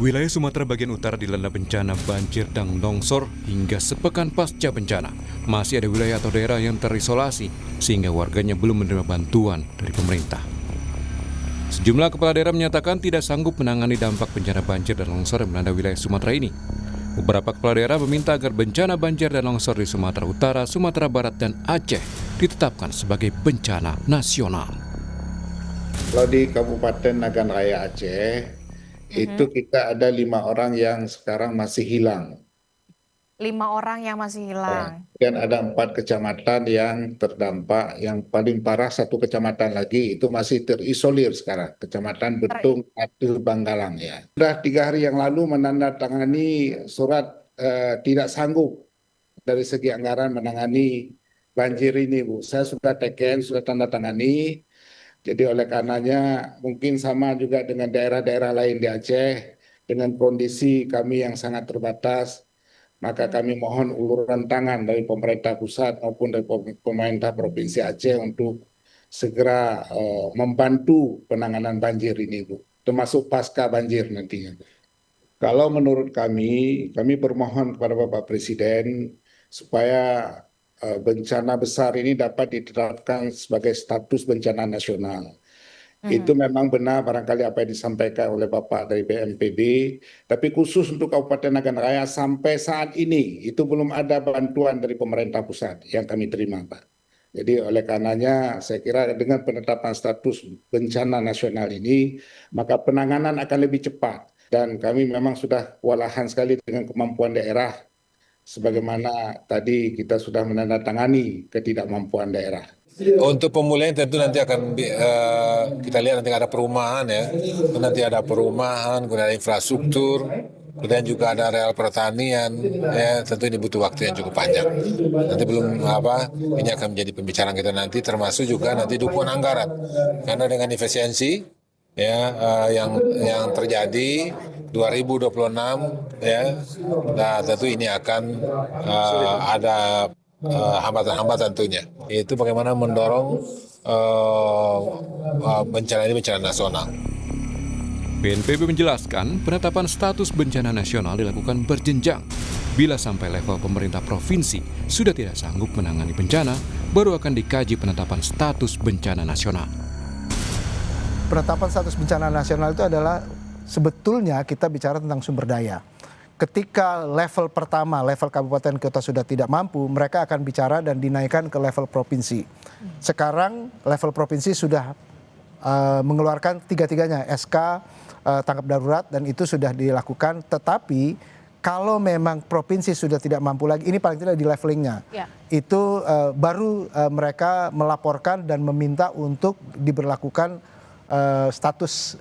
Wilayah Sumatera bagian utara dilanda bencana banjir dan longsor hingga sepekan pasca bencana. Masih ada wilayah atau daerah yang terisolasi sehingga warganya belum menerima bantuan dari pemerintah. Sejumlah kepala daerah menyatakan tidak sanggup menangani dampak bencana banjir dan longsor yang melanda wilayah Sumatera ini. Beberapa kepala daerah meminta agar bencana banjir dan longsor di Sumatera Utara, Sumatera Barat, dan Aceh ditetapkan sebagai bencana nasional. Kalau di Kabupaten Nagan Raya Aceh, itu kita ada 5 orang yang sekarang masih hilang. 5 orang yang masih hilang. Dan ada 4 kecamatan yang terdampak. Yang paling parah 1 kecamatan lagi itu masih terisolir sekarang. Kecamatan Betung, Atu, Banggalang ya. Sudah 3 hari yang lalu menandatangani surat tidak sanggup dari segi anggaran menangani banjir ini, Bu. Saya sudah TKN, sudah tanda tangani. Jadi oleh karenanya mungkin sama juga dengan daerah-daerah lain di Aceh, dengan kondisi kami yang sangat terbatas, maka kami mohon uluran tangan dari pemerintah pusat maupun dari pemerintah Provinsi Aceh untuk segera membantu penanganan banjir ini, Bu, termasuk pasca banjir nantinya. Kalau menurut kami bermohon kepada Bapak Presiden supaya bencana besar ini dapat ditetapkan sebagai status bencana nasional. Itu memang benar barangkali apa yang disampaikan oleh Bapak dari BNPB, tapi khusus untuk Kabupaten Nagan Raya sampai saat ini itu belum ada bantuan dari pemerintah pusat yang kami terima, Pak. Jadi oleh karenanya saya kira dengan penetapan status bencana nasional ini, maka penanganan akan lebih cepat. Dan kami memang sudah kewalahan sekali dengan kemampuan daerah, sebagaimana tadi kita sudah menandatangani ketidakmampuan daerah. Untuk pemulihan tentu nanti akan kita lihat nanti ada perumahan ya, nanti ada perumahan, kemudian ada infrastruktur, kemudian juga ada areal pertanian, ya tentu ini butuh waktu yang cukup panjang. Nanti belum ini akan menjadi pembicaraan kita nanti, termasuk juga nanti dukungan anggaran, karena dengan efisiensi ya yang terjadi 2026 ya, nah tentu ini akan ada hambatan-hambatan tentunya. Itu bagaimana mendorong bencana ini bencana nasional. BNPB menjelaskan penetapan status bencana nasional dilakukan berjenjang. Bila sampai level pemerintah provinsi sudah tidak sanggup menangani bencana, baru akan dikaji penetapan status bencana nasional. Penetapan status bencana nasional itu adalah sebetulnya kita bicara tentang sumber daya. Ketika level pertama, level kabupaten kota sudah tidak mampu, mereka akan bicara dan dinaikkan ke level provinsi. Sekarang level provinsi sudah mengeluarkan tiga-tiganya SK tanggap darurat dan itu sudah dilakukan. Tetapi kalau memang provinsi sudah tidak mampu lagi, ini paling tidak di levelingnya, itu baru mereka melaporkan dan meminta untuk diberlakukan status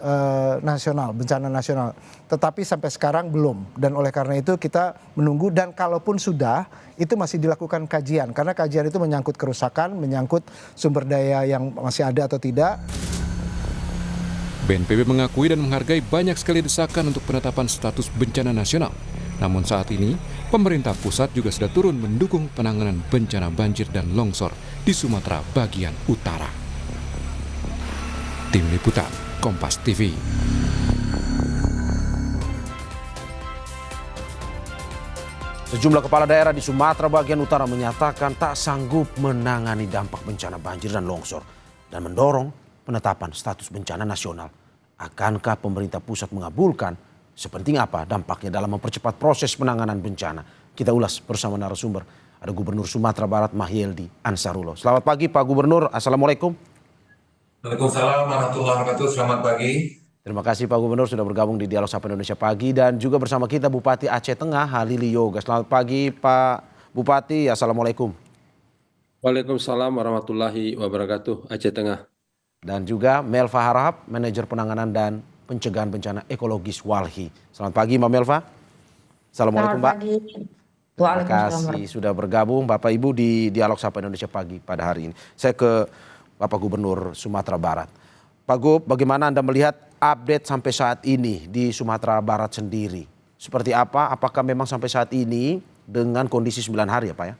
nasional, bencana nasional. Tetapi sampai sekarang belum. Dan oleh karena itu kita menunggu, dan kalaupun sudah, itu masih dilakukan kajian. Karena kajian itu menyangkut kerusakan, menyangkut sumber daya yang masih ada atau tidak. BNPB mengakui dan menghargai banyak sekali desakan untuk penetapan status bencana nasional. Namun saat ini, pemerintah pusat juga sudah turun mendukung penanganan bencana banjir dan longsor di Sumatera bagian utara. Tim Liputan Kompas TV. Sejumlah kepala daerah di Sumatera bagian utara menyatakan tak sanggup menangani dampak bencana banjir dan longsor dan mendorong penetapan status bencana nasional. Akankah pemerintah pusat mengabulkan? Sepenting apa dampaknya dalam mempercepat proses penanganan bencana? Kita ulas bersama narasumber. Ada Gubernur Sumatera Barat Mahyeldi Ansarullah. Selamat pagi Pak Gubernur, Assalamualaikum. Waalaikumsalam warahmatullahi wabarakatuh. Selamat pagi. Terima kasih Pak Gubernur sudah bergabung di Dialog Sapa Indonesia Pagi, dan juga bersama kita Bupati Aceh Tengah Halili Yoga. Selamat pagi Pak Bupati, Assalamualaikum. Waalaikumsalam warahmatullahi wabarakatuh, Aceh Tengah. Dan juga Melva Harahap, Manajer Penanganan dan Pencegahan Bencana Ekologis Walhi. Selamat pagi Mbak Melva. Assalamualaikum Mbak. Terima kasih sudah bergabung Bapak Ibu di Dialog Sapa Indonesia Pagi pada hari ini. Saya ke Bapak Gubernur Sumatera Barat. Pak Gub, bagaimana Anda melihat update sampai saat ini di Sumatera Barat sendiri? Seperti apa? Apakah memang sampai saat ini dengan kondisi 9 hari ya Pak ya,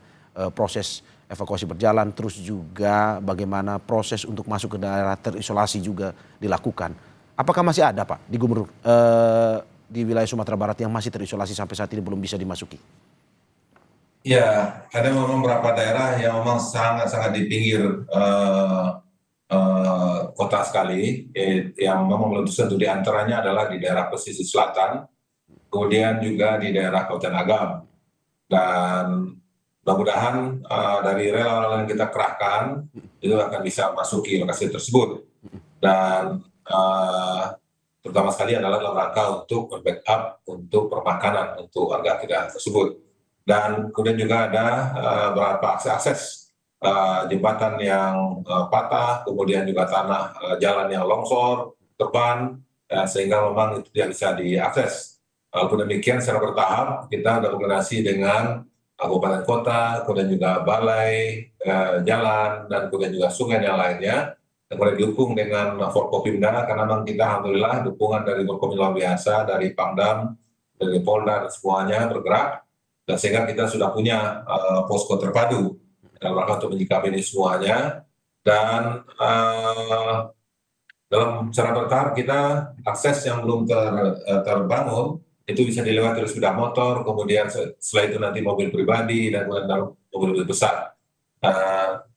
proses evakuasi berjalan, terus juga bagaimana proses untuk masuk ke daerah terisolasi juga dilakukan? Apakah masih ada Pak di Gubernur di wilayah Sumatera Barat yang masih terisolasi sampai saat ini belum bisa dimasuki? Ya, ada memang beberapa daerah yang memang sangat-sangat di pinggir kota sekali, yang memang belum tersentuh. Di antaranya adalah di daerah pesisir selatan, kemudian juga di daerah Kabupaten Agam. Dan mudah-mudahan dari relawan yang kita kerahkan itu akan bisa masuki lokasi tersebut. Dan terutama sekali adalah dalam rangka untuk backup untuk permakanan untuk warga kita tersebut. Dan kemudian juga ada beberapa akses jembatan yang patah, kemudian juga tanah jalan yang longsor, terban, sehingga memang itu tidak bisa diakses. Walaupun demikian secara bertahap kita sudah koordinasi dengan kabupaten kota, kemudian juga balai, jalan, dan kemudian juga sungai yang lainnya. Dan kemudian didukung dengan Forkopimda, karena memang kita alhamdulillah dukungan dari Forkopimda luar biasa, dari Pangdam, dari Polda, dan semuanya bergerak. Dan sehingga kita sudah punya posko terpadu dalam rangka untuk menyikapi ini semuanya. Dan dalam secara bertahap kita akses yang belum terbangun itu bisa dilewati oleh sepeda motor, kemudian setelah itu nanti mobil pribadi, dan kemudian mobil besar.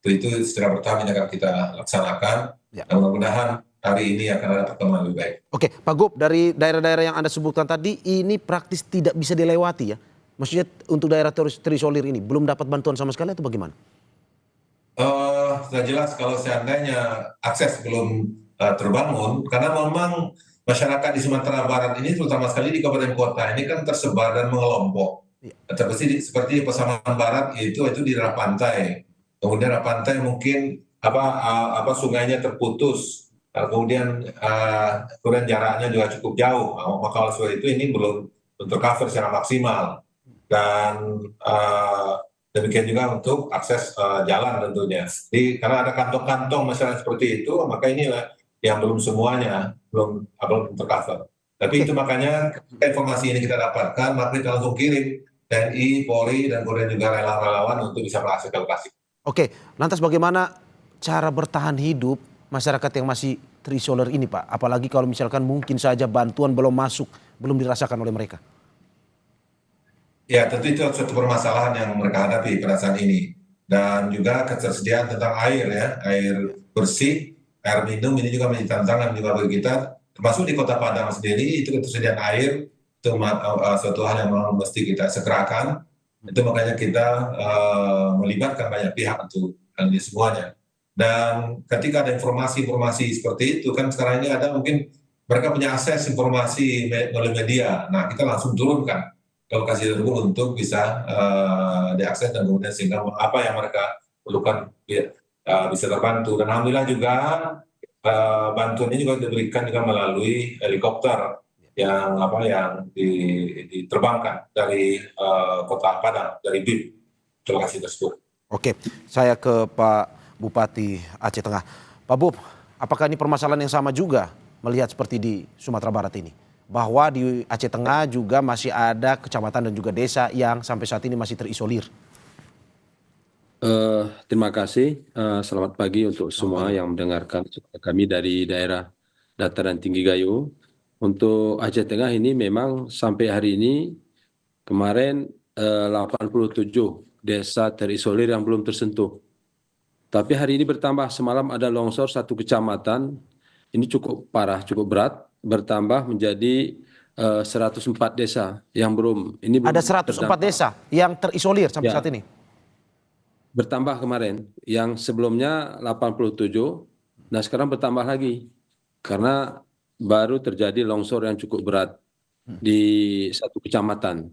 Itu secara bertahap yang akan kita laksanakan. Ya. Dan mudah-mudahan hari ini akan ada perkembangan lebih baik. Oke, Pak Gub, dari daerah-daerah yang Anda sebutkan tadi, ini praktis tidak bisa dilewati ya? Maksudnya untuk daerah terisolir ini, belum dapat bantuan sama sekali atau bagaimana? Sudah jelas kalau seandainya akses belum terbangun, karena memang masyarakat di Sumatera Barat ini, terutama sekali di kabupaten kota, ini kan tersebar dan mengelompok. Seperti Pasaman Barat itu di daerah pantai. Kemudian daerah pantai mungkin sungainya terputus. Kemudian jaraknya juga cukup jauh. Maka oleh sebab itu ini belum tercover secara maksimal. Dan demikian juga untuk akses jalan tentunya. Jadi karena ada kantong-kantong masalah seperti itu, maka inilah yang belum semuanya belum tercover. Tapi itu makanya informasi ini kita dapatkan, maka kita langsung kirim TNI, Polri, dan kemudian juga relawan-relawan untuk bisa mengakses ke lokasi. Oke, lantas bagaimana cara bertahan hidup masyarakat yang masih terisolir ini, Pak? Apalagi kalau misalkan mungkin saja bantuan belum masuk, belum dirasakan oleh mereka. Ya, tentu itu suatu permasalahan yang mereka hadapi pada saat ini. Dan juga ketersediaan tentang air ya, air bersih, air minum ini juga menjadi tantangan juga bagi kita. Termasuk di Kota Padang sendiri, itu ketersediaan air, itu suatu hal yang memang mesti kita segerakan. Itu makanya kita melibatkan banyak pihak untuk hal ini semuanya. Dan ketika ada informasi-informasi seperti itu, kan sekarang ini ada mungkin mereka punya akses informasi melalui media. Nah, kita langsung turunkan ke lokasi tersebut untuk bisa diakses, dan kemudian sehingga apa yang mereka perlukan bisa terbantu. Dan alhamdulillah juga bantuan ini juga diberikan juga melalui helikopter yang diterbangkan dari Kota Padang, dari BIM ke lokasi tersebut. Oke, saya ke Pak Bupati Aceh Tengah. Pak Bub, apakah ini permasalahan yang sama juga melihat seperti di Sumatera Barat ini? Bahwa di Aceh Tengah juga masih ada kecamatan dan juga desa yang sampai saat ini masih terisolir. Terima kasih. Selamat pagi untuk semua yang mendengarkan kami dari daerah dataran tinggi Gayo. Untuk Aceh Tengah ini memang sampai hari ini kemarin 87 desa terisolir yang belum tersentuh. Tapi hari ini bertambah, semalam ada longsor satu kecamatan, ini cukup parah, cukup berat, bertambah menjadi 104 desa yang belum. Ini Ada 104 desa yang terisolir sampai saat ini? Bertambah kemarin, yang sebelumnya 87, nah sekarang bertambah lagi. Karena baru terjadi longsor yang cukup berat di satu kecamatan.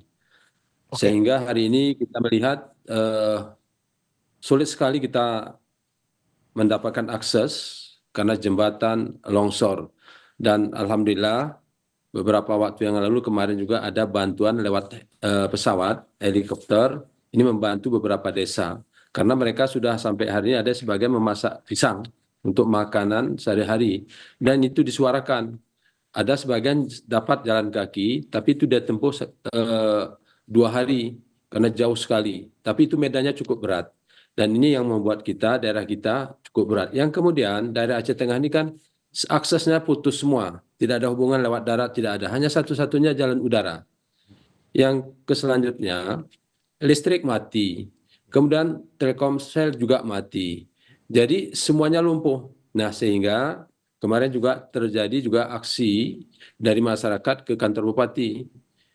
Sehingga hari ini kita melihat sulit sekali kita mendapatkan akses karena jembatan longsor. Dan alhamdulillah beberapa waktu yang lalu kemarin juga ada bantuan lewat pesawat, helikopter, ini membantu beberapa desa. Karena mereka sudah sampai hari ini ada sebagian memasak pisang untuk makanan sehari-hari. Dan itu disuarakan. Ada sebagian dapat jalan kaki, tapi itu dia tempuh 2 hari karena jauh sekali. Tapi itu medannya cukup berat. Dan ini yang membuat kita, daerah kita cukup berat. Yang kemudian daerah Aceh Tengah ini kan aksesnya putus semua, tidak ada hubungan lewat darat, tidak ada, hanya satu-satunya jalan udara. Yang selanjutnya listrik mati, kemudian Telkomsel juga mati, jadi semuanya lumpuh. Nah, sehingga kemarin juga terjadi juga aksi dari masyarakat ke kantor bupati,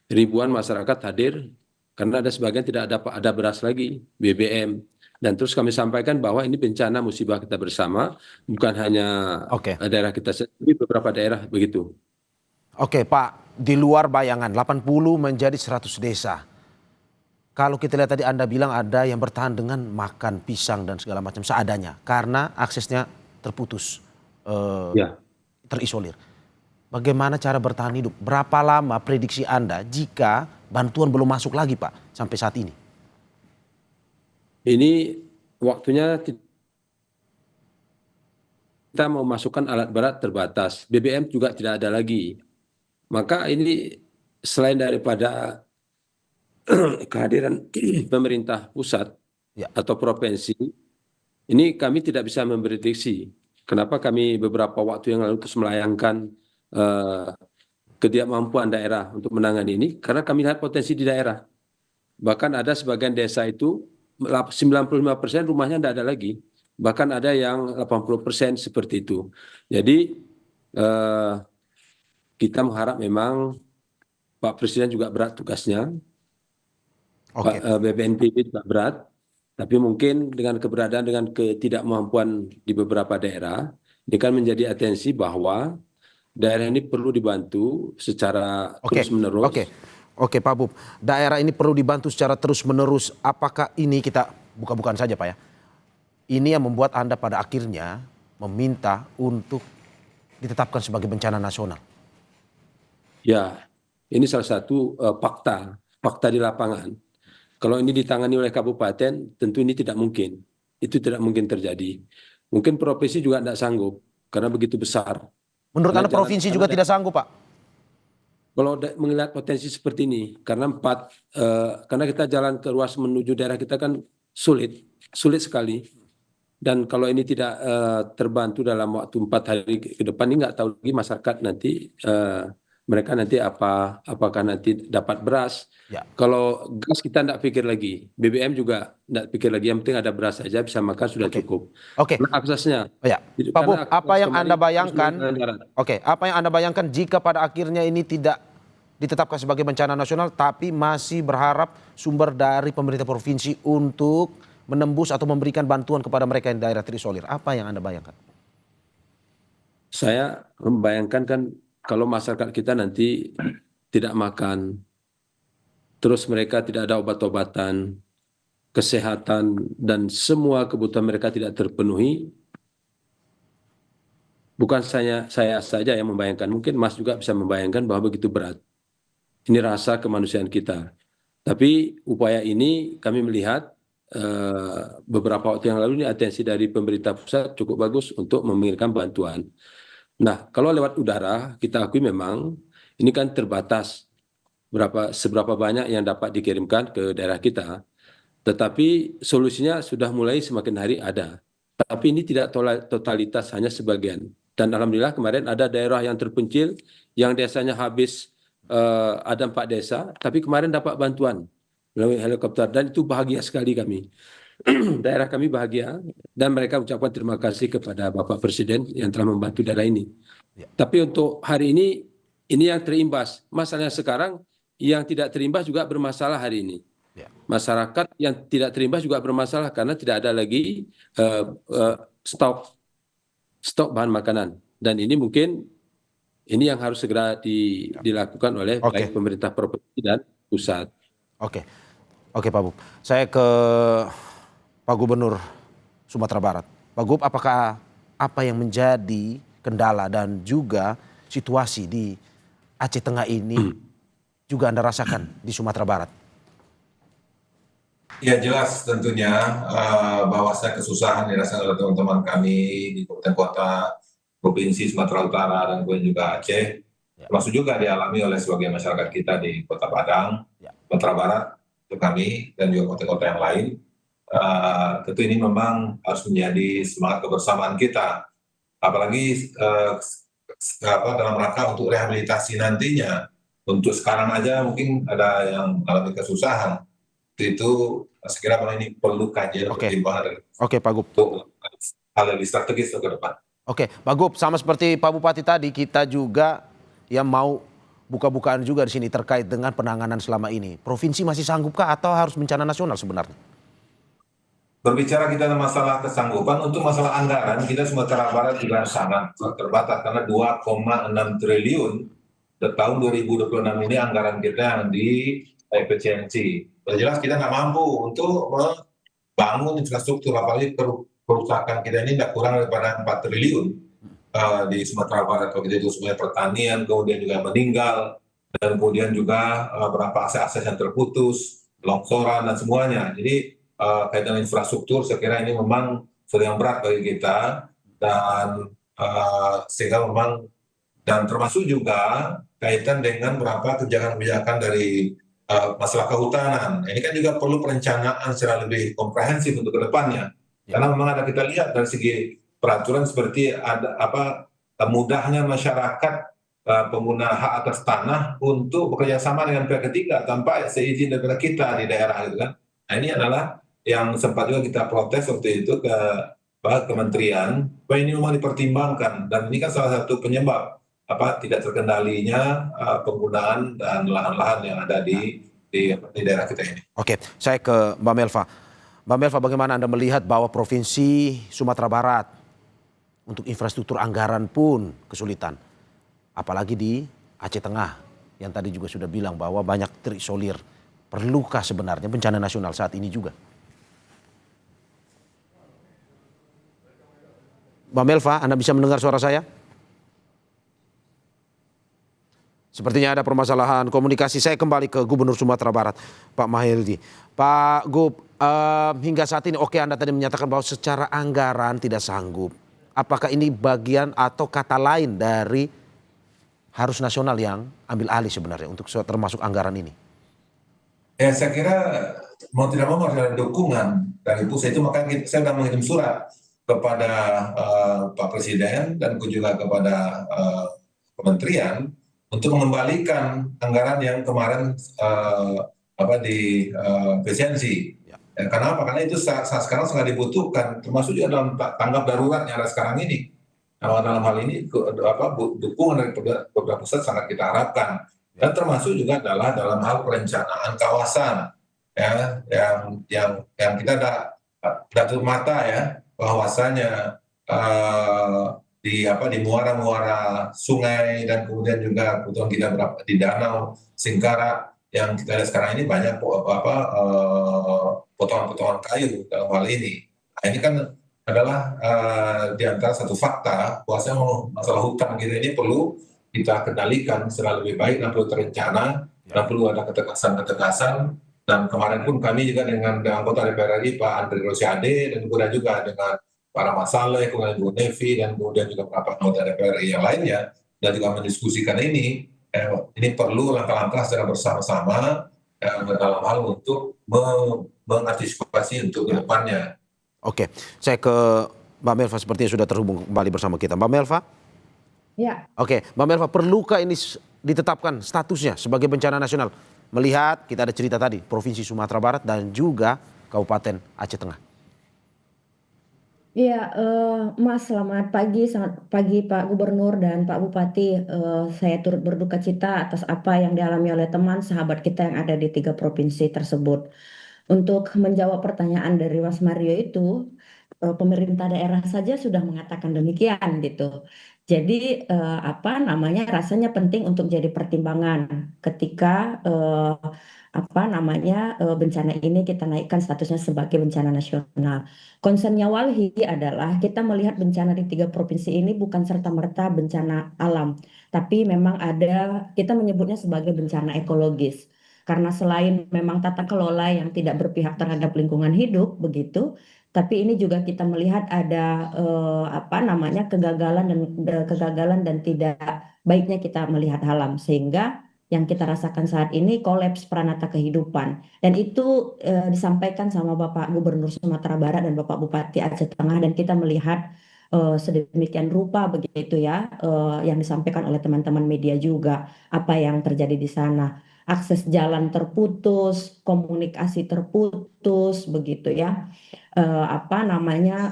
ribuan masyarakat hadir karena ada sebagian tidak ada beras lagi, BBM. Dan terus kami sampaikan bahwa ini bencana musibah kita bersama, bukan hanya Oke. daerah kita sendiri, beberapa daerah begitu. Oke Pak, di luar bayangan 80 menjadi 100 desa. Kalau kita lihat tadi Anda bilang ada yang bertahan dengan makan pisang dan segala macam seadanya karena aksesnya terputus, Ya. terisolir. Bagaimana cara bertahan hidup? Berapa lama prediksi Anda jika bantuan belum masuk lagi Pak sampai saat ini? Ini waktunya kita mau masukkan alat berat terbatas, BBM juga tidak ada lagi. Maka ini selain daripada kehadiran pemerintah pusat atau provinsi, ini kami tidak bisa memprediksi. Kenapa kami beberapa waktu yang lalu terus melayangkan ketidakmampuan daerah untuk menangani ini? Karena kami lihat potensi di daerah. Bahkan ada sebagian desa itu 95% rumahnya tidak ada lagi. Bahkan ada yang 80% seperti itu. Jadi kita mengharap memang Pak Presiden juga berat tugasnya. Oke. BPNPB juga berat. Tapi mungkin dengan keberadaan, dengan ketidakmampuan di beberapa daerah, ini kan menjadi atensi bahwa daerah ini perlu dibantu secara terus-menerus. Oke Pak Bub, daerah ini perlu dibantu secara terus-menerus. Apakah ini kita bukan saja Pak ya? Ini yang membuat Anda pada akhirnya meminta untuk ditetapkan sebagai bencana nasional. Ya, ini salah satu fakta di lapangan. Kalau ini ditangani oleh kabupaten, tentu ini tidak mungkin. Itu tidak mungkin terjadi. Mungkin provinsi juga tidak sanggup karena begitu besar. Menurut Anda provinsi juga tidak sanggup Pak? Kalau melihat potensi seperti ini, karena karena kita jalan ke ruas menuju daerah kita kan sulit sekali. Dan kalau ini tidak terbantu dalam waktu 4 hari ke depan, ini nggak tahu lagi masyarakat nanti mereka nanti apakah nanti dapat beras. Ya. Kalau gas kita tidak pikir lagi, BBM juga tidak pikir lagi, yang penting ada beras saja bisa makan sudah cukup. Oke. Nah, aksesnya. Ya. Pak Bub, apa yang Anda bayangkan? Apa yang Anda bayangkan jika pada akhirnya ini tidak ditetapkan sebagai bencana nasional, tapi masih berharap sumber dari pemerintah provinsi untuk menembus atau memberikan bantuan kepada mereka yang daerah terisolir? Apa yang Anda bayangkan? Saya membayangkan kan kalau masyarakat kita nanti tidak makan, terus mereka tidak ada obat-obatan, kesehatan, dan semua kebutuhan mereka tidak terpenuhi. Bukan saya saja yang membayangkan, mungkin Mas juga bisa membayangkan bahwa begitu berat. Ini rasa kemanusiaan kita. Tapi upaya ini kami melihat beberapa waktu yang lalu ini atensi dari pemerintah pusat cukup bagus untuk mengirimkan bantuan. Nah, kalau lewat udara kita akui memang ini kan terbatas seberapa banyak yang dapat dikirimkan ke daerah kita. Tetapi solusinya sudah mulai semakin hari ada. Tapi ini tidak totalitas, hanya sebagian. Dan alhamdulillah kemarin ada daerah yang terpencil yang desanya habis ada 4 desa, tapi kemarin dapat bantuan melalui helikopter dan itu bahagia sekali kami. Daerah kami bahagia dan mereka ucapkan terima kasih kepada Bapak Presiden yang telah membantu daerah ini. Ya. Tapi untuk hari ini yang terimbas. Masalahnya sekarang yang tidak terimbas juga bermasalah hari ini. Ya. Masyarakat yang tidak terimbas juga bermasalah karena tidak ada lagi stok bahan makanan. Dan ini mungkin ini yang harus segera dilakukan oleh baik pemerintah provinsi dan pusat. Oke Pak Bub. Saya ke Pak Gubernur Sumatera Barat. Pak Gub, apakah apa yang menjadi kendala dan juga situasi di Aceh Tengah ini juga Anda rasakan di Sumatera Barat? Ya jelas tentunya bahwa kesusahan dirasakan oleh teman-teman kami di kabupaten kota, provinsi Sumatera Utara dan kemudian juga Aceh, termasuk juga dialami oleh sebagian masyarakat kita di Kota Padang, Sumatera Barat, untuk kami dan juga kota-kota yang lain. Tentu ini memang harus menjadi semangat kebersamaan kita apalagi dalam rangka untuk rehabilitasi nantinya. Untuk sekarang aja mungkin ada yang mengalami kesusahan. Itu saya kira memang ini perlu kajian Oke. pertimbangan Oke, Pak Gub. untuk hal lebih strategis ke depan. Oke, Pak Gub, sama seperti Pak Bupati tadi, kita juga yang mau buka-bukaan juga di sini terkait dengan penanganan selama ini. Provinsi masih sanggupkah atau harus bencana nasional sebenarnya? Berbicara kita masalah kesanggupan, untuk masalah anggaran, kita Sumatera Barat juga sangat terbatas karena 2,6 triliun di tahun 2026 ini anggaran kita yang di efisiensi. Jelas kita nggak mampu untuk membangun infrastruktur, apalagi kerusakan kita ini tidak kurang daripada 4 triliun di Sumatera Barat. Kalau kita itu semuanya pertanian, kemudian juga meninggal, dan kemudian juga beberapa akses yang terputus, longsoran dan semuanya. Jadi kaitan infrastruktur saya kira ini memang sedang berat bagi kita, dan sehingga memang, dan termasuk juga kaitan dengan beberapa kebijakan-kebijakan dari masalah kehutanan. Ini kan juga perlu perencanaan secara lebih komprehensif untuk kedepannya. Karena memang ada kita lihat dari segi peraturan seperti ada mudahnya masyarakat pengguna hak atas tanah untuk bekerja sama dengan pihak ketiga tanpa seizin daripada kita di daerah, gitu kan. Nah, ini adalah yang sempat juga kita protes waktu itu ke kementerian, bahwa ini memang dipertimbangkan, dan ini kan salah satu penyebab tidak terkendalinya penggunaan dan lahan-lahan yang ada di daerah kita ini. Oke, saya ke Mbak Melva. Mbak Melva, bagaimana Anda melihat bahwa Provinsi Sumatera Barat untuk infrastruktur anggaran pun kesulitan, apalagi di Aceh Tengah yang tadi juga sudah bilang bahwa banyak terisolir. Perlukah sebenarnya bencana nasional saat ini juga? Mbak Melva, Anda bisa mendengar suara saya? Sepertinya ada permasalahan komunikasi. Saya kembali ke Gubernur Sumatera Barat, Pak Mahyildi. Pak Gub, hingga saat ini Anda tadi menyatakan bahwa secara anggaran tidak sanggup. Apakah ini bagian atau kata lain dari harus nasional yang ambil alih sebenarnya untuk termasuk anggaran ini? Ya, saya kira mau tidak mau harus ada dukungan dari pusat. Itu makanya saya sudah mengirim surat kepada Pak Presiden dan juga kepada kementerian untuk mengembalikan anggaran yang kemarin di efisiensi. Ya, kenapa? Karena itu saat sekarang sangat dibutuhkan, termasuk juga dalam tanggap darurat yang ada sekarang ini. Nah, dalam hal ini dukungan dari beberapa pusat sangat kita harapkan, dan termasuk juga adalah dalam hal perencanaan kawasan, ya, yang kita tidak tutup mata ya, bahwasanya di muara-muara sungai, dan kemudian juga kebetulan kita di danau Singkara yang kita lihat sekarang ini banyak potongan-potongan kayu dalam hal ini. Nah, ini kan adalah di antara satu fakta bahwasanya masalah hutan kita ini perlu kita kendalikan secara lebih baik, dan perlu terencana, dan perlu ada ketegasan. Dan kemarin pun kami juga dengan anggota DPR RI Pak Andre Rosiade, dan kemudian juga dengan para Masaleh, kemudian Bu Nevi, dan kemudian juga beberapa anggota DPR RI yang lainnya, dan juga mendiskusikan ini perlu langkah-langkah secara bersama-sama dalam hal untuk mengantisipasi untuk ke depannya. Oke, saya ke Mbak Melva, sepertinya sudah terhubung kembali bersama kita. Mbak Melva? Ya. Oke, Mbak Melva, perlukah ini ditetapkan statusnya sebagai bencana nasional? Melihat kita ada cerita tadi, Provinsi Sumatera Barat dan juga Kabupaten Aceh Tengah. Iya, Mas, selamat pagi Pak Gubernur dan Pak Bupati. Saya turut berduka cita atas apa yang dialami oleh teman sahabat kita yang ada di 3 provinsi tersebut. Untuk menjawab pertanyaan dari Mas Mario itu, pemerintah daerah saja sudah mengatakan demikian gitu. Jadi rasanya penting untuk jadi pertimbangan ketika bencana ini kita naikkan statusnya sebagai bencana nasional. Concernnya Walhi adalah kita melihat bencana di 3 provinsi ini bukan serta-merta bencana alam, tapi memang kita menyebutnya sebagai bencana ekologis. Karena selain memang tata kelola yang tidak berpihak terhadap lingkungan hidup begitu, tapi ini juga kita melihat ada kegagalan dan tidak baiknya kita melihat alam, sehingga yang kita rasakan saat ini kolaps peranata kehidupan. Dan itu disampaikan sama Bapak Gubernur Sumatera Barat dan Bapak Bupati Aceh Tengah, dan kita melihat sedemikian rupa begitu ya, yang disampaikan oleh teman-teman media juga apa yang terjadi di sana. Akses jalan terputus, komunikasi terputus begitu ya. Apa namanya,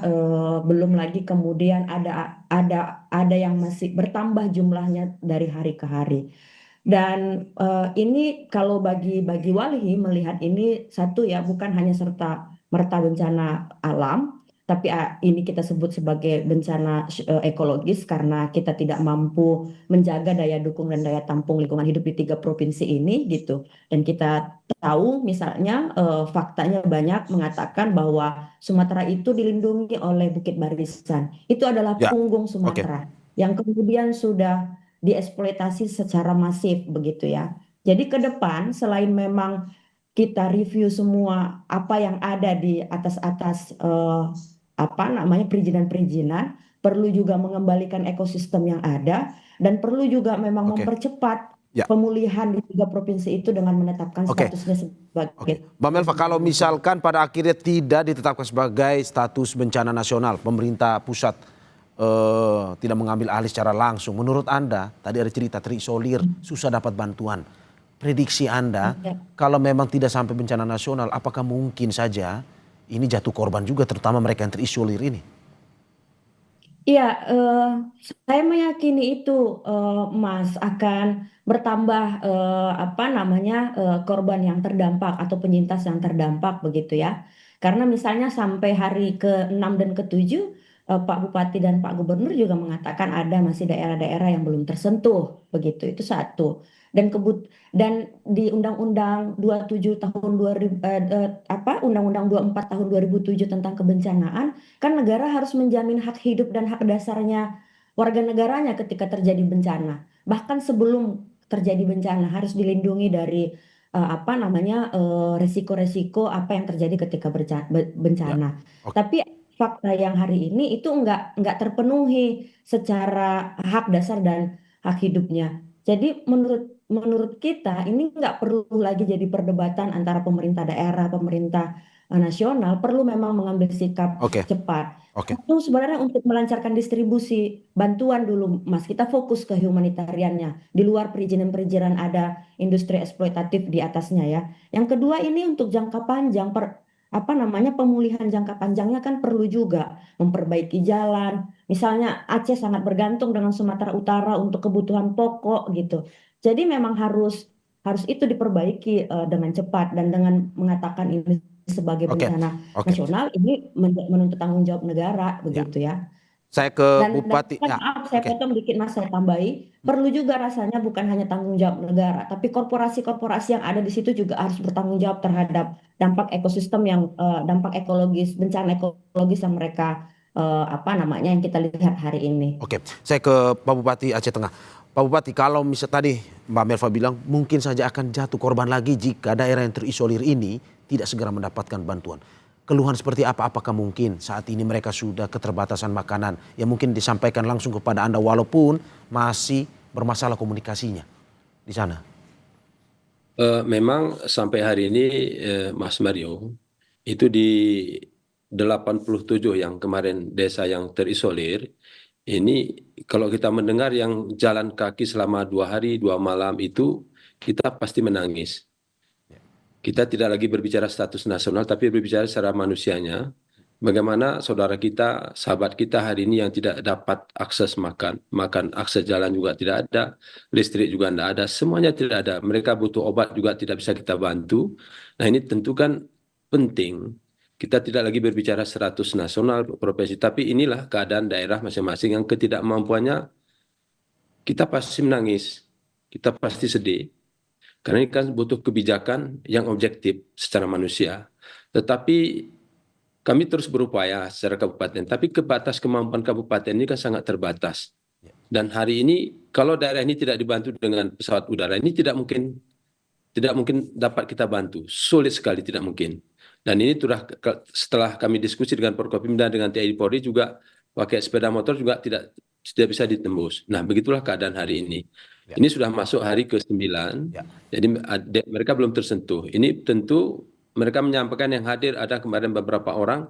belum lagi kemudian ada yang masih bertambah jumlahnya dari hari ke hari. Dan ini kalau bagi Walhi melihat ini satu ya, bukan hanya serta merta bencana alam, tapi ini kita sebut sebagai bencana ekologis karena kita tidak mampu menjaga daya dukung dan daya tampung lingkungan hidup di 3 provinsi ini gitu. Dan kita tahu misalnya faktanya banyak mengatakan bahwa Sumatera itu dilindungi oleh Bukit Barisan. Itu adalah Ya, punggung oke. Sumatera yang kemudian sudah dieksploitasi secara masif begitu ya. Jadi ke depan selain memang kita review semua apa yang ada di atas-atas apa namanya perizinan-perizinan, perlu juga mengembalikan ekosistem yang ada dan perlu juga memang Oke. mempercepat Ya. pemulihan di 3 provinsi itu dengan menetapkan Oke. statusnya sebagai Oke, Mbak Melva, kalau misalkan pada akhirnya tidak ditetapkan sebagai status bencana nasional, pemerintah pusat tidak mengambil alih secara langsung, menurut Anda, tadi ada cerita terisolir, susah dapat bantuan. Prediksi Anda, kalau memang tidak sampai bencana nasional, apakah mungkin saja ini jatuh korban juga, terutama mereka yang terisolir ini? Iya, saya meyakini itu, Mas, akan bertambah apa namanya, korban yang terdampak atau penyintas yang terdampak begitu ya. Karena misalnya sampai hari ke-6 dan ke-7, Pak Bupati dan Pak Gubernur juga mengatakan ada masih daerah-daerah yang belum tersentuh begitu. Itu satu. Dan di Undang-Undang 27 tahun 2000 apa Undang-Undang 24 tahun 2007 tentang kebencanaan, kan negara harus menjamin hak hidup dan hak dasarnya warga negaranya ketika terjadi bencana. Bahkan sebelum terjadi bencana harus dilindungi dari apa namanya, resiko-resiko apa yang terjadi ketika Ya, bencana. oke. Tapi fakta yang hari ini itu enggak terpenuhi secara hak dasar dan hak hidupnya. Jadi menurut kita ini nggak perlu lagi jadi perdebatan antara pemerintah daerah, pemerintah nasional, perlu memang mengambil sikap Oke, cepat. oke. Itu sebenarnya untuk melancarkan distribusi bantuan dulu, Mas. Kita fokus ke humanitariannya. Di luar perizinan-perizinan ada industri eksploitatif di atasnya ya. Yang kedua ini untuk jangka panjang, apa namanya pemulihan jangka panjangnya kan perlu juga memperbaiki jalan. Misalnya Aceh sangat bergantung dengan Sumatera Utara untuk kebutuhan pokok gitu. Jadi memang harus harus itu diperbaiki dengan cepat dan dengan mengatakan ini sebagai Oke, bencana oke. nasional ini menuntut tanggung jawab negara Ya, begitu ya. saya ke Dan Bupati. Ya, maaf saya oke. potong dikit Mas, saya tambahi, perlu juga rasanya bukan hanya tanggung jawab negara, tapi korporasi-korporasi yang ada di situ juga harus bertanggung jawab terhadap dampak ekosistem yang dampak ekologis, bencana ekologis yang mereka apa namanya yang kita lihat hari ini. Oke, saya ke Pak Bupati Aceh Tengah. Pak Bupati, kalau misal tadi Mbak Melva bilang mungkin saja akan jatuh korban lagi jika daerah yang terisolir ini tidak segera mendapatkan bantuan. Keluhan seperti apa? Apakah mungkin saat ini mereka sudah keterbatasan makanan yang mungkin disampaikan langsung kepada Anda walaupun masih bermasalah komunikasinya di sana? Memang sampai hari ini Mas Mario, itu di 87 yang kemarin desa yang terisolir, ini kalau kita mendengar yang jalan kaki selama 2 hari 2 malam itu, kita pasti menangis. Kita tidak lagi berbicara status nasional, tapi berbicara secara manusianya. Bagaimana saudara kita, sahabat kita hari ini yang tidak dapat akses makan, akses jalan juga tidak ada, listrik juga tidak ada, semuanya tidak ada. Mereka butuh obat juga tidak bisa kita bantu. Nah ini tentu kan penting. Kita tidak lagi berbicara 100 nasional, provinsi, tapi inilah keadaan daerah masing-masing yang ketidakmampuannya, kita pasti menangis, kita pasti sedih. Karena ini kan butuh kebijakan yang objektif secara manusia. Tetapi kami terus berupaya secara kabupaten, tapi kebatas kemampuan kabupaten ini kan sangat terbatas. Dan hari ini kalau daerah ini tidak dibantu dengan pesawat udara ini tidak mungkin dapat kita bantu, sulit sekali tidak mungkin. Dan ini sudah setelah kami diskusi dengan Forkopimda dengan TNI Polri juga pakai sepeda motor juga tidak bisa ditembus. Nah begitulah keadaan hari ini. Ya. Ini sudah masuk hari ke-9, Ya. jadi mereka belum tersentuh. Ini tentu mereka menyampaikan yang hadir ada kemarin beberapa orang,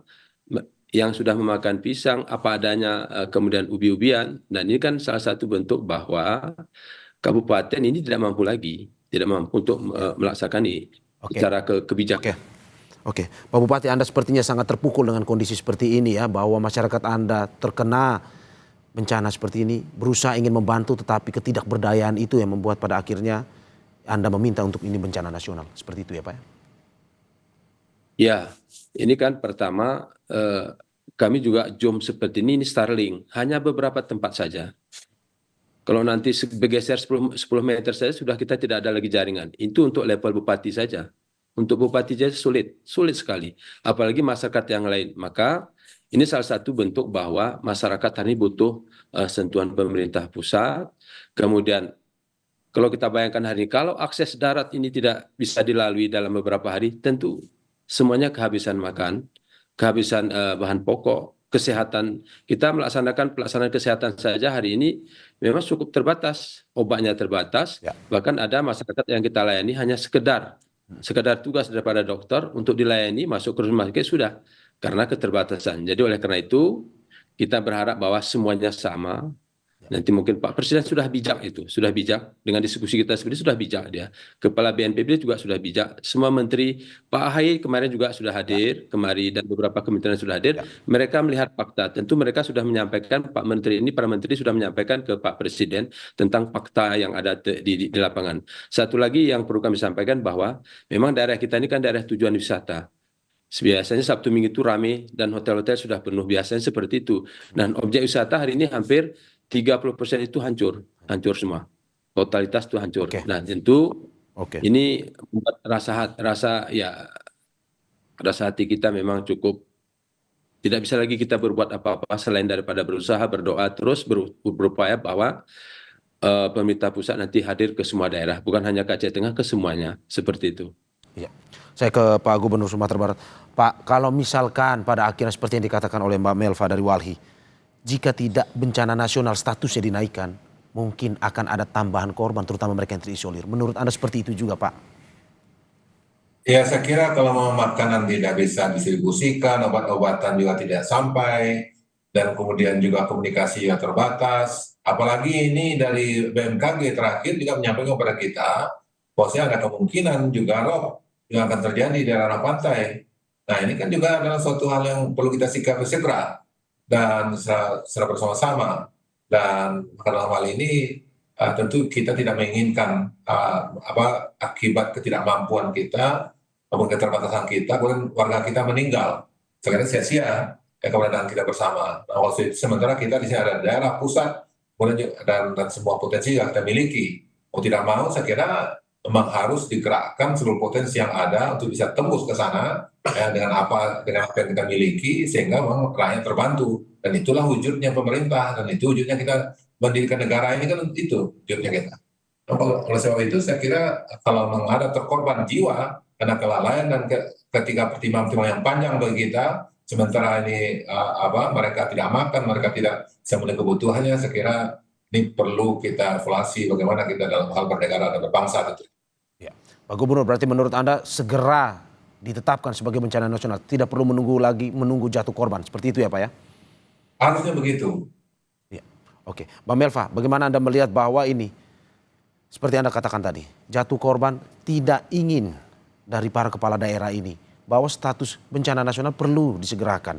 yang sudah memakan pisang apa adanya, kemudian ubi-ubian. Dan ini kan salah satu bentuk bahwa kabupaten ini tidak mampu lagi, tidak mampu untuk melaksanakan ini Oke. secara kebijakan. Oke, Pak Bupati, Anda sepertinya sangat terpukul dengan kondisi seperti ini ya, bahwa masyarakat Anda terkena bencana seperti ini, berusaha ingin membantu tetapi ketidakberdayaan itu yang membuat pada akhirnya Anda meminta untuk ini bencana nasional. Seperti itu ya Pak? Ya, ini kan pertama kami juga jom seperti ini Starlink, hanya beberapa tempat saja. Kalau nanti bergeser 10 meter saja sudah kita tidak ada lagi jaringan. Itu untuk level bupati saja. Untuk bupati saja sulit sekali. Apalagi masyarakat yang lain. Maka ini salah satu bentuk bahwa masyarakat hari ini butuh sentuhan pemerintah pusat. Kemudian kalau kita bayangkan hari ini, kalau akses darat ini tidak bisa dilalui dalam beberapa hari, tentu semuanya kehabisan makan, kehabisan bahan pokok, kesehatan. Kita melaksanakan pelaksanaan kesehatan saja hari ini memang cukup terbatas, obatnya terbatas, bahkan ada masyarakat yang kita layani hanya sekedar tugas daripada dokter untuk dilayani masuk ke rumah sakit sudah, karena keterbatasan. Jadi oleh karena itu kita berharap bahwa semuanya sama. Nanti mungkin Pak Presiden sudah bijak dengan diskusi kita seperti sudah bijak dia. Kepala BNPB juga sudah bijak. Semua menteri, Pak AHY kemarin juga sudah hadir kemari dan beberapa kementerian sudah hadir. Mereka melihat fakta. Tentu mereka sudah menyampaikan, Pak Menteri ini, para menteri sudah menyampaikan ke Pak Presiden tentang fakta yang ada di lapangan. Satu lagi yang perlu kami sampaikan bahwa memang daerah kita ini kan daerah tujuan wisata. Biasanya Sabtu Minggu itu ramai dan hotel-hotel sudah penuh, biasanya seperti itu. Dan objek wisata hari ini hampir 30% itu hancur semua. Totalitas itu hancur. Nah, tentu ini membuat rasa hati kita memang cukup tidak bisa lagi kita berbuat apa-apa selain daripada berusaha, berdoa terus, berupaya bahwa pemerintah pusat nanti hadir ke semua daerah, bukan hanya ke Aceh Tengah, ke semuanya, seperti itu. Iya. Saya ke Pak Gubernur Sumatera Barat. Pak, kalau misalkan pada akhirnya seperti yang dikatakan oleh Mbak Melva dari Walhi, jika tidak bencana nasional statusnya dinaikkan, mungkin akan ada tambahan korban, terutama mereka yang terisolir. Menurut Anda seperti itu juga, Pak? Ya, saya kira kalau makanan tidak bisa distribusikan, obat-obatan juga tidak sampai, dan kemudian juga komunikasi yang terbatas. Apalagi ini dari BMKG terakhir juga menyampaikan kepada kita, bahwasanya ada kemungkinan juga rob yang akan terjadi di daerah pantai. Nah, ini kan juga adalah suatu hal yang perlu kita sikapi segera dan secara bersama-sama. Dan dalam hal ini tentu kita tidak menginginkan akibat ketidakmampuan kita maupun keterbatasan kita, kemudian warga kita meninggal. Sekarang sia-sia keberadaan kita bersama. Nah, sementara kita di sini ada daerah pusat, kemudian dan semua potensi yang kita miliki. Mau tidak mau, saya kira memang harus digerakkan seluruh potensi yang ada untuk bisa tembus ke sana dengan apa yang kita miliki, sehingga memang rakyat terbantu. Dan itulah wujudnya pemerintah, dan itu wujudnya kita mendirikan negara ini, kan itu wujudnya kita. Nah, oleh sebab itu saya kira kalau memang ada terkorban jiwa karena kelalaian dan ketika pertimbangan yang panjang bagi kita, sementara ini mereka tidak makan, mereka tidak bisa memenuhi kebutuhannya, saya kira ini perlu kita evaluasi bagaimana kita dalam hal bernegara dan berbangsa itu. Ya. Pak Gubernur, berarti menurut Anda segera ditetapkan sebagai bencana nasional, tidak perlu menunggu jatuh korban, seperti itu ya Pak ya? Harusnya begitu. Ya. Oke, Mbak Melva, bagaimana Anda melihat bahwa ini, seperti Anda katakan tadi, jatuh korban tidak ingin dari para kepala daerah ini, bahwa status bencana nasional perlu disegerakan.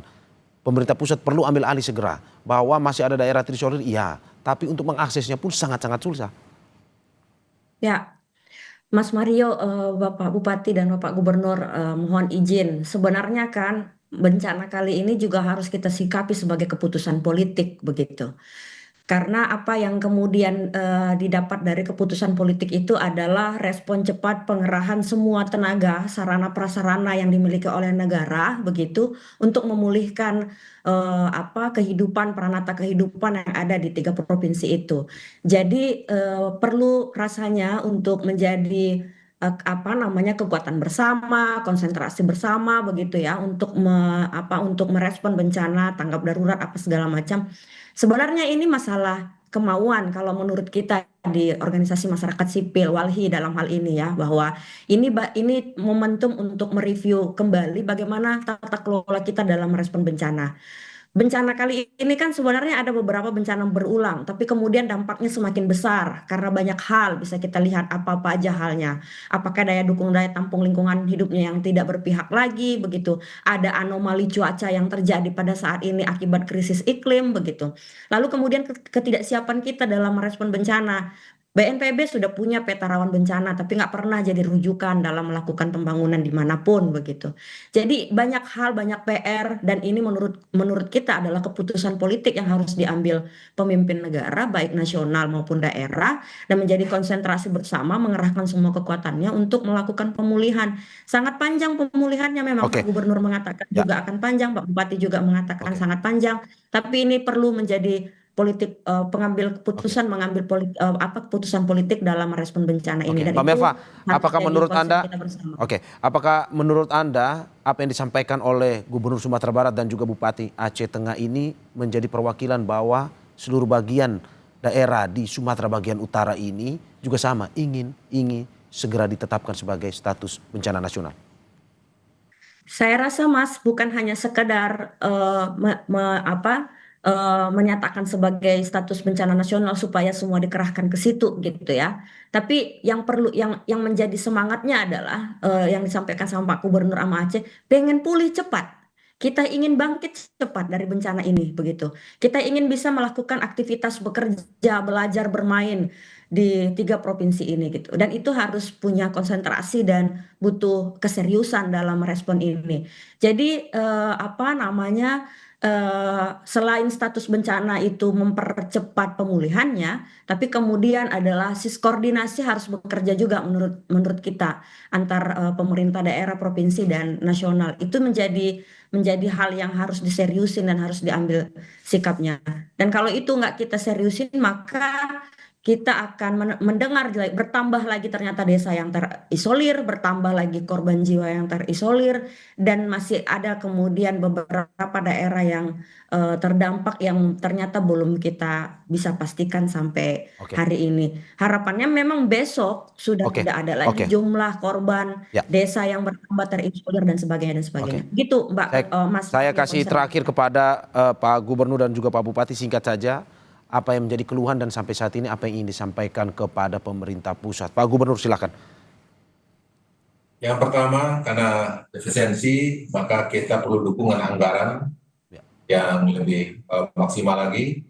Pemerintah pusat perlu ambil alih segera, bahwa masih ada daerah terisolir, iya, tapi untuk mengaksesnya pun sangat-sangat susah. Ya, Mas Mario, Bapak Bupati dan Bapak Gubernur, mohon izin. Sebenarnya kan bencana kali ini juga harus kita sikapi sebagai keputusan politik begitu. Karena apa yang kemudian didapat dari keputusan politik itu adalah respon cepat pengerahan semua tenaga, sarana prasarana yang dimiliki oleh negara begitu untuk memulihkan kehidupan, peranata kehidupan yang ada di 3 provinsi itu. Jadi perlu rasanya untuk menjadi kekuatan bersama, konsentrasi bersama begitu ya untuk untuk merespon bencana, tanggap darurat apa segala macam. Sebenarnya ini masalah kemauan kalau menurut kita di organisasi masyarakat sipil Walhi dalam hal ini ya, bahwa ini momentum untuk mereview kembali bagaimana tata kelola kita dalam merespon bencana. Bencana kali ini kan sebenarnya ada beberapa bencana berulang, tapi kemudian dampaknya semakin besar karena banyak hal bisa kita lihat apa-apa aja halnya. Apakah daya dukung daya tampung lingkungan hidupnya yang tidak berpihak lagi begitu. Ada anomali cuaca yang terjadi pada saat ini akibat krisis iklim begitu. Lalu kemudian ketidaksiapan kita dalam merespon bencana. BNPB sudah punya peta rawan bencana, tapi nggak pernah jadi rujukan dalam melakukan pembangunan dimanapun begitu. Jadi banyak hal, banyak PR, dan ini menurut kita adalah keputusan politik yang harus diambil pemimpin negara, baik nasional maupun daerah, dan menjadi konsentrasi bersama, mengerahkan semua kekuatannya untuk melakukan pemulihan. Sangat panjang pemulihannya memang, Oke. Pak Gubernur mengatakan Ya. juga akan panjang, Pak Bupati juga mengatakan Oke. sangat panjang, tapi ini perlu menjadi politik pengambil keputusan mengambil keputusan politik dalam merespon bencana ini, Oke, dan Mbak itu Melva, harus apakah jadi menurut concern Anda, kita bersama. oke, apakah menurut Anda apa yang disampaikan oleh Gubernur Sumatera Barat dan juga Bupati Aceh Tengah ini menjadi perwakilan bahwa seluruh bagian daerah di Sumatera bagian utara ini juga sama ingin segera ditetapkan sebagai status bencana nasional? Saya rasa Mas bukan hanya sekedar menyatakan sebagai status bencana nasional supaya semua dikerahkan ke situ gitu ya. Tapi yang perlu yang menjadi semangatnya adalah yang disampaikan sama Pak Gubernur sama Aceh, pengen pulih cepat. Kita ingin bangkit cepat dari bencana ini begitu. Kita ingin bisa melakukan aktivitas bekerja, belajar, bermain di 3 provinsi ini gitu. Dan itu harus punya konsentrasi dan butuh keseriusan dalam merespon ini. Jadi selain status bencana itu mempercepat pemulihannya, tapi kemudian adalah koordinasi harus bekerja juga menurut kita antar pemerintah daerah, provinsi dan nasional. Itu menjadi hal yang harus diseriusin dan harus diambil sikapnya. Dan kalau itu nggak kita seriusin, maka kita akan mendengar bertambah lagi ternyata desa yang terisolir, bertambah lagi korban jiwa yang terisolir, dan masih ada kemudian beberapa daerah yang terdampak yang ternyata belum kita bisa pastikan sampai hari ini. Harapannya memang besok sudah tidak ada lagi jumlah korban desa yang bertambah terisolir dan sebagainya. Gitu Mbak Mas. Saya kasih terakhir kepada Pak Gubernur dan juga Pak Bupati, singkat saja. Apa yang menjadi keluhan dan sampai saat ini apa yang ingin disampaikan kepada pemerintah pusat? Pak Gubernur silakan. Yang pertama, karena efisiensi, maka kita perlu dukungan anggaran yang lebih maksimal lagi.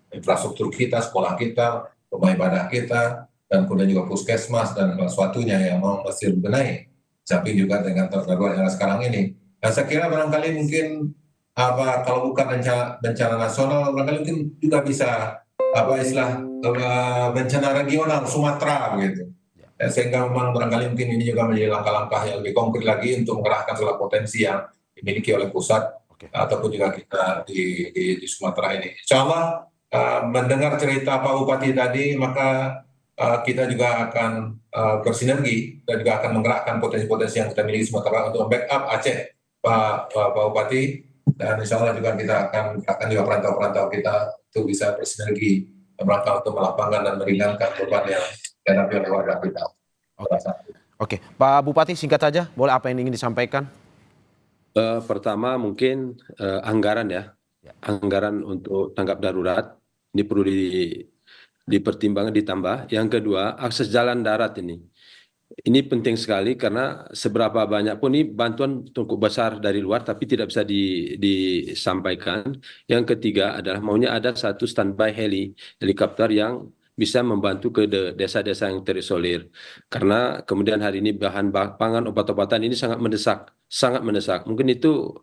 Infrastruktur kita, sekolah kita, rumah ibadah kita, dan kemudian juga puskesmas dan sesuatunya yang mesti dibenahi. Samping juga dengan terganggu era sekarang ini. Dan saya kira barangkali mungkin kalau bukan bencana nasional, barangkali mungkin juga bisa bencana regional Sumatera begitu. Sehingga memang barangkali mungkin ini juga menjadi langkah-langkah yang lebih konkret lagi untuk mengerahkan segala potensi yang dimiliki oleh pusat ataupun juga kita di Sumatera ini. Insya Allah mendengar cerita Pak Bupati tadi, maka kita juga akan bersinergi dan juga akan menggerakkan potensi-potensi yang kita miliki Sumatera untuk backup Aceh, Pak Bupati. Dan insya Allah juga kita akan juga perantau-perantau kita untuk bisa bersinergi merangkak untuk melapangkan dan meringankan beban yang dihadapi oleh warga kita. Oke, Pak Bupati singkat saja, boleh apa yang ingin disampaikan? Pertama mungkin anggaran ya, anggaran untuk tanggap darurat ini perlu dipertimbangkan ditambah. Yang kedua, akses jalan darat ini. Ini penting sekali karena seberapa banyak pun ini bantuan cukup besar dari luar tapi tidak bisa disampaikan. Yang ketiga adalah maunya ada satu standby helikopter yang bisa membantu ke desa-desa yang terisolir. Karena kemudian hari ini bahan pangan, obat-obatan ini sangat mendesak. Mungkin itu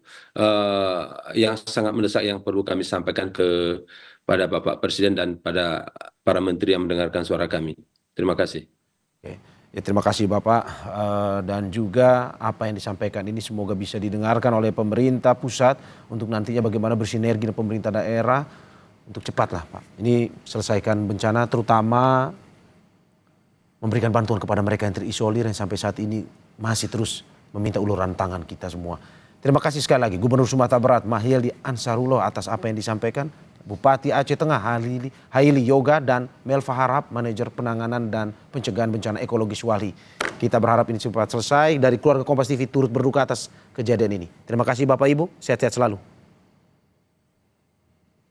yang sangat mendesak yang perlu kami sampaikan kepada Bapak Presiden dan pada para menteri yang mendengarkan suara kami. Terima kasih. Oke. Ya, terima kasih Bapak dan juga apa yang disampaikan ini semoga bisa didengarkan oleh pemerintah pusat untuk nantinya bagaimana bersinergi dengan pemerintah daerah untuk cepatlah Pak. Ini selesaikan bencana, terutama memberikan bantuan kepada mereka yang terisolir yang sampai saat ini masih terus meminta uluran tangan kita semua. Terima kasih sekali lagi Gubernur Sumatera Barat Mahyildi Ansarullah atas apa yang disampaikan. Bupati Aceh Tengah Haili Yoga dan Melva Harahap, manajer penanganan dan pencegahan bencana ekologis Walhi. Kita berharap ini cepat selesai. Dari keluarga Kompas TV turut berduka atas kejadian ini. Terima kasih Bapak Ibu, sehat-sehat selalu.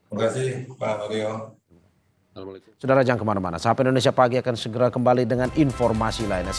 Terima kasih Pak Mario. Saudara jangan kemana-mana, Sapa Indonesia Pagi akan segera kembali dengan informasi lainnya.